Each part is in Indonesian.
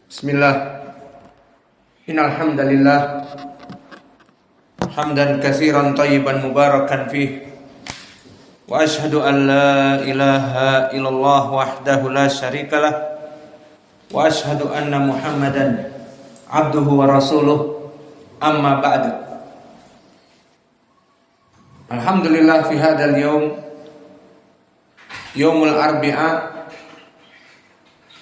Bismillah. Innal hamdalillah hamdan katsiran thayyiban mubarakan fih. Wa asyhadu an la ilaha illallah wahdahu la syarikalah. Wa asyhadu anna Muhammadan abduhu wa rasuluh. Amma ba'du. Alhamdulillah fi hadzal yaumul arbi'a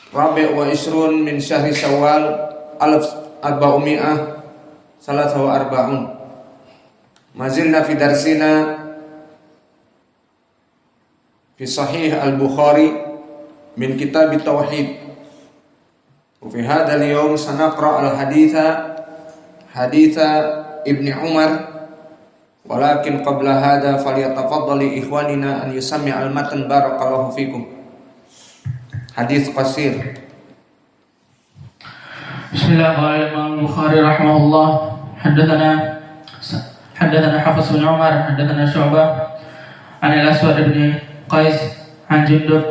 Rabi' wa isrun min syahri Syawal 1443. Mazilna fi darsina fi Sahih Al-Bukhari min kitab Tauhid. Wa fi hadzal yaum sanaqra haditha Ibni Umar. Walakin qabla hadha falyatafaddali ikhwanina an yusammi al-matan barakallahu fikum. Hadis qasir. Bismillahirrahmanirrahim. Bukhari rahimahullah haddatsana Hafiz bin Umar haddatsana Syu'bah an al-Aswad bin Qais an Jundub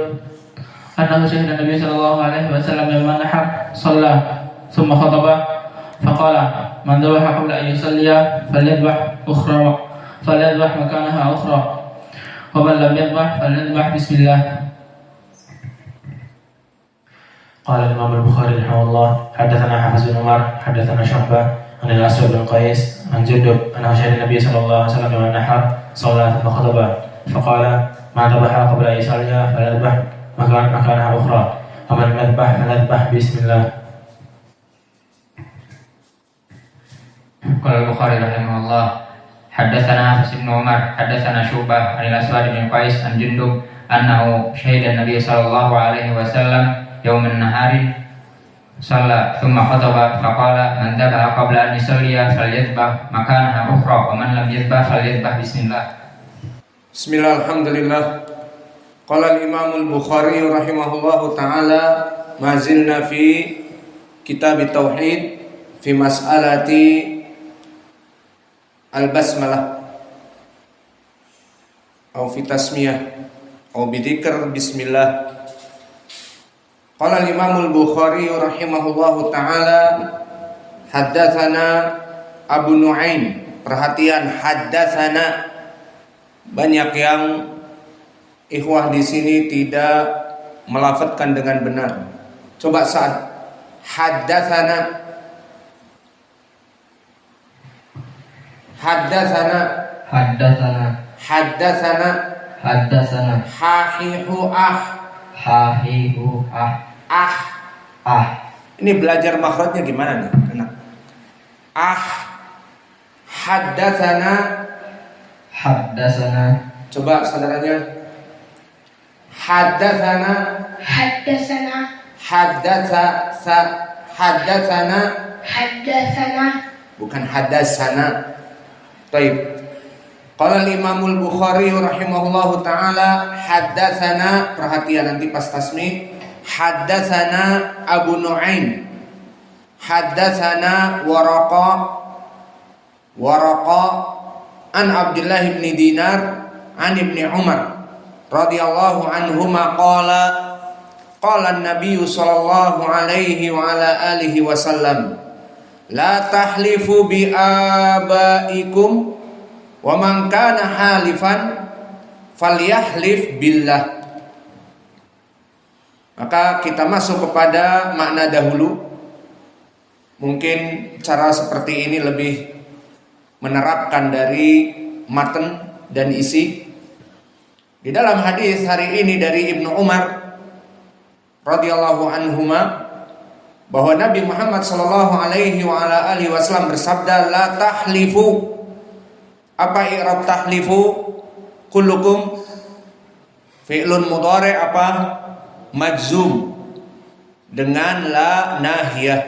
annahu syahida Nabi sallallahu alaihi wasallam yawma nahar shalla thumma khataba faqala man dhabaha qabla an yusalliya falyadhbah makanaha ukhra wa man lam yadhbah falyadhbah bismillah. قال الإمام البخاري رحمه الله حدثنا حفص بن عمر حدثنا شعبة عن الأسود بن قيس عن جندب أنه شهد النبي صلى الله عليه وسلم يوم النحر صلى ثم خطب فقال ما ذبح قبل أن يصلي فليذبح مكانها أخرى ومن لم يذبح فليذبح بسم الله. قال البخاري رحمه الله حدثنا حفص بن عمر حدثنا شعبة عن الأسود بن قيس عن جندب أنه شهد النبي صلى الله عليه وسلم يوم النهار صلى ثم خطب فقال من ذبح قبل أن يصلي فليذبح مكانها أخرى ومن لم يذبح فليذبح بسم الله. Bismillah, alhamdulillah. Qala al-Imam al-Bukhari rahimahullahu ta'ala ma zilna fi kitab tauhid fi mas'alati al-basmalah atau fi tasmiyah atau bidzikr bismillah. Qala al-Imam al-Bukhari rahimahullahu ta'ala haddatsana Abu Nu'aim. Perhatian, haddatsana. Banyak yang ikhwah di sini tidak melafadzkan dengan benar. Coba saat haddatsana. Haddatsana. Haddatsana. Haddatsana. Haddatsana. Hahihu ah. Hahihu ah. Ini belajar makhrajnya gimana nih? Enak. Haddatsana. Haddatsana. Coba saudaranya. Haddatsana. Haddatsana. Haddatsana. Haddatsana. Bukan haddatsana. Baik. Qala al-Imam al-Bukhari rahimahullahu ta'ala haddatsana, perhatian nanti pas tasmi, haddatsana Abu Nu'aim, haddatsana Waraqa an Abdullah bin Dinar an Ibni Umar radhiyallahu anhuma qala an-nabiy sallallahu alaihi wa ala alihi wasallam la tahlifu bi abaikum wa man kana halifan falyahlif billah. Maka kita masuk kepada makna dahulu. Mungkin cara seperti ini lebih menerapkan dari matan dan isi. Di dalam hadis hari ini dari Ibnu Umar radhiyallahu anhuma bahwa Nabi Muhammad sallallahu alaihi wa ala alihi wasallam bersabda la tahlifu. Apa i'rab tahlifu? Kullukum fi'lun mudhari' apa? Majzum dengan la nahiyah.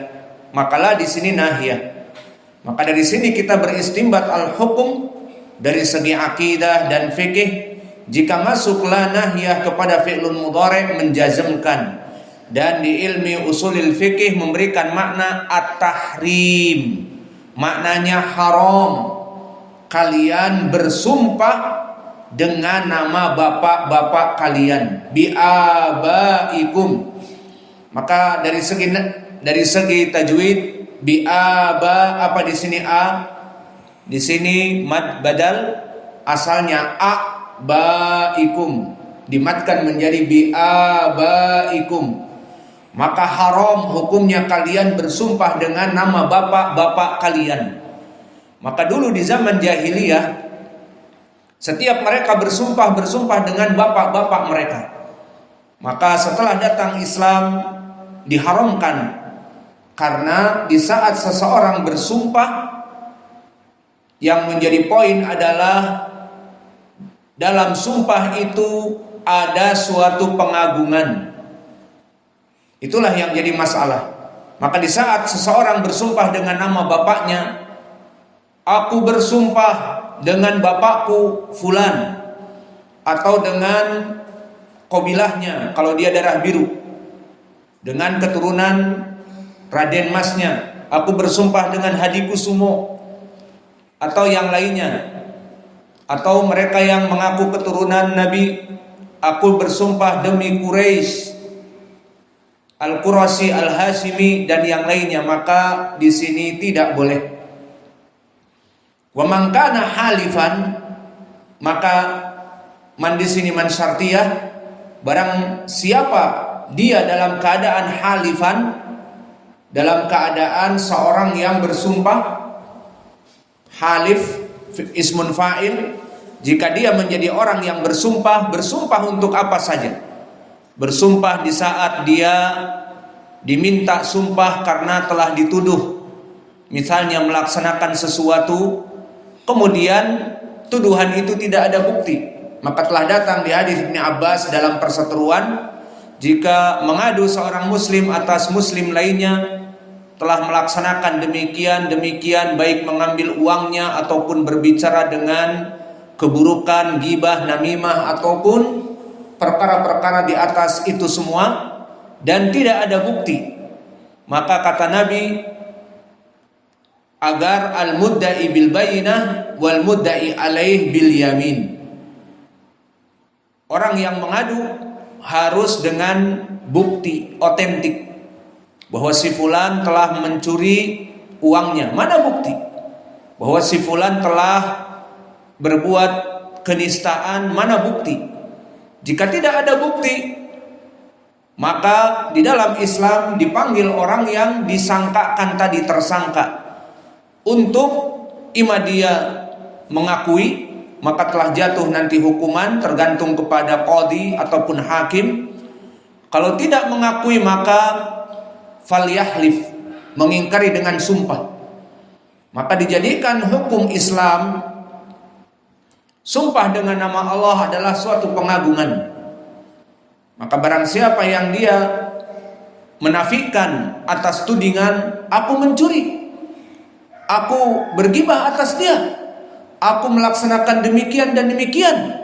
Maka la di sini nahiyah. Maka dari sini kita beristimbat al-hukum dari segi akidah dan fikih. Jika masuk la nahiyah kepada fi'lun mudhari' menjazmkan, dan di ilmi usulil fikih memberikan makna at-tahrim. Maknanya haram. Kalian bersumpah dengan nama bapak-bapak kalian, bi abaikum. Maka dari segi dari segi tajwid biaba, apa di sini a? Di sini mad badal, asalnya abaikum, dimatkan menjadi biabaikum. Maka haram hukumnya kalian bersumpah dengan nama bapak-bapak kalian. Maka dulu di zaman jahiliyah, setiap mereka bersumpah dengan bapak-bapak mereka. Maka setelah datang Islam diharamkan, karena di saat seseorang bersumpah, yang menjadi poin adalah dalam sumpah itu ada suatu pengagungan. Itulah yang jadi masalah. Maka di saat seseorang bersumpah dengan nama bapaknya, aku bersumpah dengan bapakku fulan, atau dengan kabilahnya kalau dia darah biru, dengan keturunan Raden Masnya, aku bersumpah dengan Hadi Kusumo, atau yang lainnya, atau mereka yang mengaku keturunan Nabi, aku bersumpah demi Quraisy, Al-Qurasi, Al-Hashimi, dan yang lainnya, maka di sini tidak boleh. Wa man kana halifan, maka man di sini man syartiyah, barang siapa dia dalam keadaan halifan, dalam keadaan seorang yang bersumpah. Halif ismun fa'il, jika dia menjadi orang yang bersumpah untuk apa saja. Bersumpah di saat dia diminta sumpah karena telah dituduh, misalnya melaksanakan sesuatu, kemudian tuduhan itu tidak ada bukti. Maka telah datang di hadis Ibnu Abbas dalam perseteruan, jika mengadu seorang muslim atas muslim lainnya telah melaksanakan demikian, baik mengambil uangnya ataupun berbicara dengan keburukan, ghibah, namimah, ataupun perkara-perkara di atas itu semua, dan tidak ada bukti, maka kata Nabi, agar al-mudda'i bil bayyinah wal mudda'i alaih bil yamin. Orang yang mengadu harus dengan bukti otentik bahwa si fulan telah mencuri uangnya. Mana bukti bahwa si fulan telah berbuat kenistaan? Mana bukti? Jika tidak ada bukti, maka di dalam Islam dipanggil orang yang disangkakan tadi, tersangka, untuk ima dia mengakui, maka telah jatuh nanti hukuman tergantung kepada qadhi ataupun hakim. Kalau tidak mengakui, maka falyahlif, mengingkari dengan sumpah. Maka dijadikan hukum Islam, sumpah dengan nama Allah adalah suatu pengagungan. Maka barang siapa yang dia menafikan atas tudingan, aku mencuri, aku bergibah atas dia, aku melaksanakan demikian dan demikian,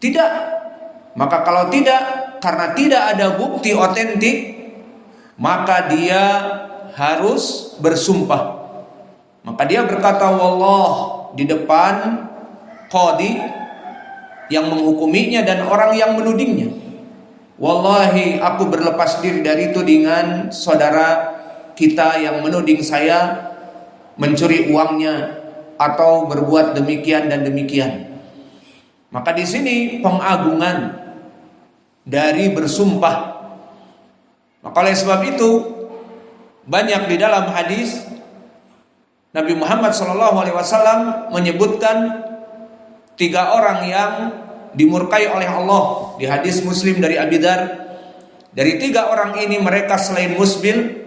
tidak. Maka kalau tidak, karena tidak ada bukti otentik, maka dia harus bersumpah. Maka dia berkata wallah di depan qadhi yang menghukuminya dan orang yang menudingnya, wallahi aku berlepas diri dari tudingan saudara kita yang menuding saya mencuri uangnya atau berbuat demikian dan demikian. Maka di sini pengagungan dari bersumpah. Maka oleh sebab itu banyak di dalam hadis Nabi Muhammad SAW menyebutkan 3 orang yang dimurkai oleh Allah. Di hadis Muslim dari Abi Dzar, dari 3 orang ini mereka selain musbil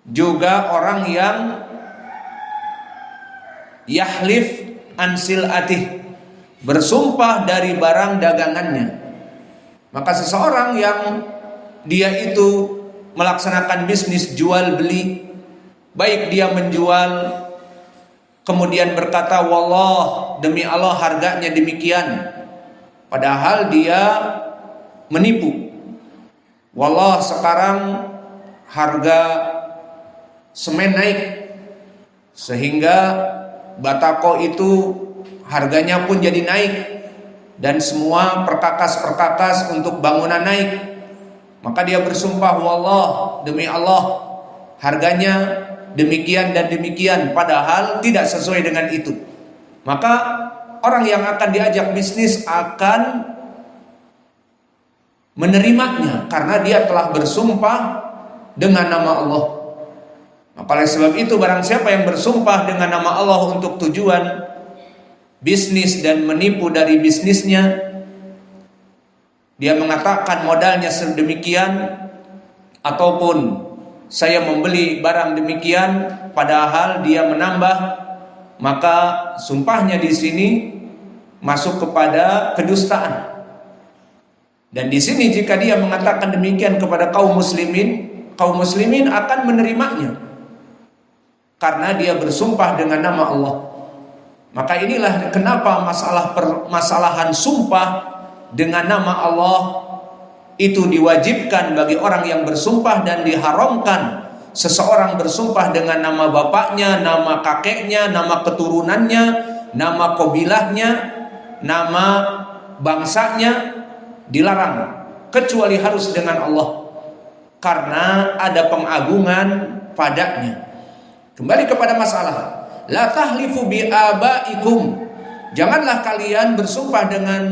juga orang yang yahlif an sil'atih, bersumpah dari barang dagangannya. Maka seseorang yang dia itu melaksanakan bisnis jual beli, baik dia menjual kemudian berkata wallah, demi Allah harganya demikian, padahal dia menipu. Wallah sekarang harga semen naik sehingga batako itu harganya pun jadi naik, dan semua perkakas-perkakas untuk bangunan naik. maka dia bersumpah, wallah, demi Allah, harganya demikian dan demikian, padahal tidak sesuai dengan itu. Maka orang yang akan diajak bisnis akan menerimanya karena dia telah bersumpah dengan nama Allah. Maka oleh sebab itu, barang siapa yang bersumpah dengan nama Allah untuk tujuan bisnis dan menipu dari bisnisnya, dia mengatakan modalnya sedemikian, ataupun saya membeli barang demikian, padahal dia menambah, maka sumpahnya di sini masuk kepada kedustaan. Dan di sini jika dia mengatakan demikian kepada kaum muslimin akan menerimanya karena dia bersumpah dengan nama Allah. Maka inilah kenapa permasalahan sumpah dengan nama Allah itu diwajibkan bagi orang yang bersumpah, dan diharamkan seseorang bersumpah dengan nama bapaknya, nama kakeknya, nama keturunannya, nama kabilahnya, nama bangsanya, dilarang kecuali harus dengan Allah karena ada pengagungan padanya. Kembali kepada masalah, la tahlifu bi abaikum, janganlah kalian bersumpah dengan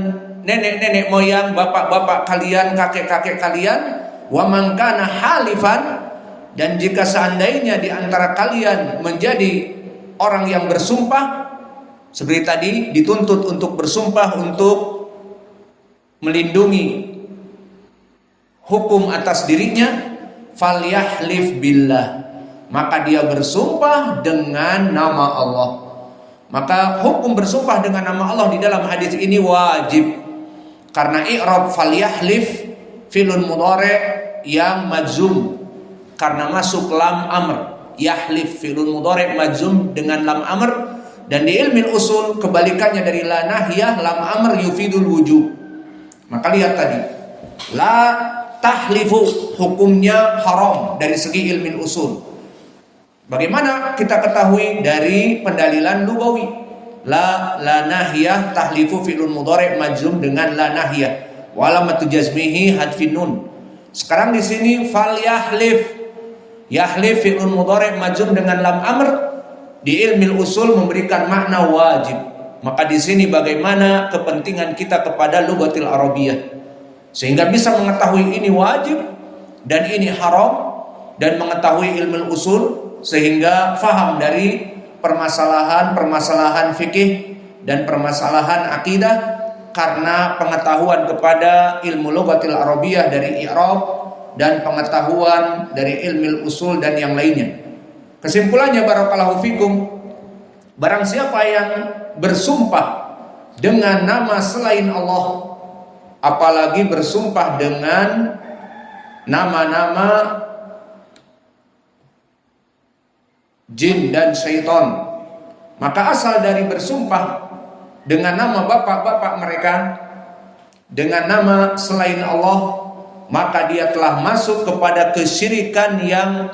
nenek-nenek moyang, bapak-bapak kalian, kakek-kakek kalian. Wa man kana halifan, dan jika seandainya di antara kalian menjadi orang yang bersumpah, seperti tadi dituntut untuk bersumpah untuk melindungi hukum atas dirinya, falyahlif billah, maka dia bersumpah dengan nama Allah. Maka hukum bersumpah dengan nama Allah di dalam hadis ini wajib. Karena i'rab falyahlif filun mudhari yang majzum karena masuk lam amr. Yahlif filun mudhari majzum dengan lam amr, dan di ilmu usul kebalikannya dari la nahiyah, lam amr yufidul wujub. Maka lihat tadi, la tahlifu hukumnya haram dari segi ilmu usul. Bagaimana kita ketahui dari pendalilan lugawi? La nahiyah tahlifu fi'lun mudhari' majzum dengan la nahiyah wa alamatu jazmihi hadfin nun. Sekarang di sini fal yahlif fi'lun mudhari' majzum dengan lam amr, di ilmu usul memberikan makna wajib. Maka di sini bagaimana kepentingan kita kepada lughatil arabiyah sehingga bisa mengetahui ini wajib dan ini haram, dan mengetahui ilmu usul sehingga faham dari permasalahan fikih dan permasalahan akidah karena pengetahuan kepada ilmu lughatil arabiyah dari i'rab dan pengetahuan dari ilmu usul dan yang lainnya. Kesimpulannya, barakallahu fikum, barang siapa yang bersumpah dengan nama selain Allah, apalagi bersumpah dengan nama-nama jin dan syaitan, maka asal dari bersumpah dengan nama bapak-bapak mereka, dengan nama selain Allah, maka dia telah masuk kepada kesyirikan yang